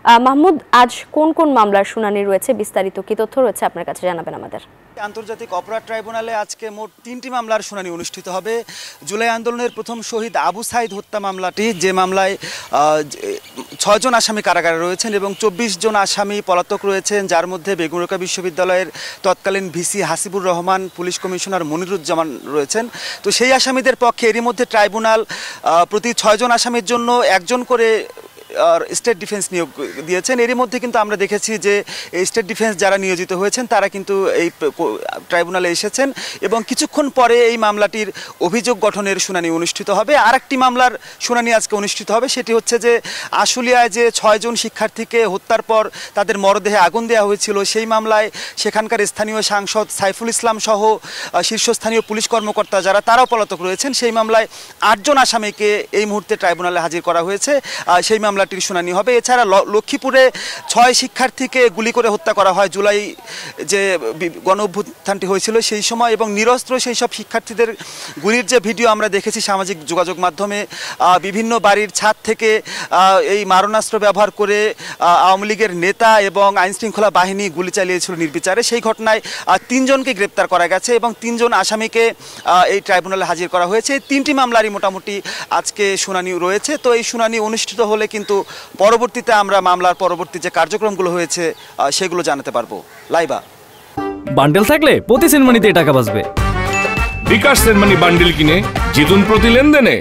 মাহমুদ, আজ কোন কোন মামলার শুনানি রয়েছে, বিস্তারিত কি তথ্য রয়েছে আপনার কাছে জানাবেন আমাদের। আন্তর্জাতিক অপরাধ ট্রাইব্যুনালে আজকে মোট ৩টি মামলার শুনানি অনুষ্ঠিত হবে। জুলাই আন্দোলনের প্রথম শহীদ আবু সাইদ হত্যা মামলাটি, যে মামলায় ৬ জন আসামি কারাগারে রয়েছেন এবং ২৪ জন আসামি পলাতক রয়েছেন, যার মধ্যে বেগম বিশ্ববিদ্যালয়ের তৎকালীন VC Hasibur Rahman, police commissioner Moniruzzaman রয়েছেন। তো সেই আসামিদের পক্ষে এরই মধ্যে ট্রাইব্যুনাল প্রতি ৬ জন আসামির জন্য একজন করে স্টেট ডিফেন্স নিয়োগ দিয়েছেন। এরই মধ্যে কিন্তু আমরা দেখেছি যে এই স্টেট ডিফেন্স যারা নিয়োজিত হয়েছেন তারা কিন্তু এই ট্রাইব্যুনালে এসেছেন এবং কিছুক্ষণ পরে এই মামলাটির অভিযোগ গঠনের শুনানি অনুষ্ঠিত হবে। আরেকটি মামলার শুনানি আজকে অনুষ্ঠিত হবে, সেটি হচ্ছে যে আশুলিয়ায় যে ৬ জন শিক্ষার্থীকে হত্যার পর তাদের মরদেহে আগুন দেওয়া হয়েছিল, সেই মামলায় সেখানকার স্থানীয় সাংসদ সাইফুল ইসলাম সহ শীর্ষস্থানীয় পুলিশ কর্মকর্তা যারা তারাও পলাতক রয়েছেন, সেই মামলায় ৮ জন আসামিকে এই মুহূর্তে ট্রাইব্যুনালে হাজির করা হয়েছে। সেই মামলাটির শুনানি হবে। এছাড়া লক্ষ্মীপুরে ৬ শিক্ষার্থীকে গুলি করে হত্যা করা হয় জুলাই যে গণ অভ্যুত্থানটি হয়েছিল সেই সময়, এবং নিরস্ত্র সেই সব শিক্ষার্থীদের গুলির যে ভিডিও আমরা দেখেছি সামাজিক যোগাযোগ মাধ্যমে, বিভিন্ন বাড়ির ছাদ থেকে এই মারণাস্ত্র ব্যবহার করে আওয়ামী লীগের নেতা এবং আইনশৃঙ্খলা বাহিনী গুলি চালিয়েছিল নির্বিচারে। সেই ঘটনায় ৩ জনকে গ্রেপ্তার করা গেছে এবং ৩ জন আসামিকে এই ট্রাইব্যুনালে হাজির করা হয়েছে। এই ৩টি মামলারই মোটামুটি আজকে শুনানি রয়েছে। তো এই শুনানি অনুষ্ঠিত হলে কিন্তু পরবর্তীতে আমরা মামলার পরবর্তী যে কার্যক্রমগুলো হয়েছে সেগুলো জানাতে পারবো। লাইবা বান্ডেল থাকলে প্রতি সেনমানিতে টাকা বাঁচবে। বিকাশ সেনমানি বান্ডেল কিনে জিতুন প্রতি লেনদেনে।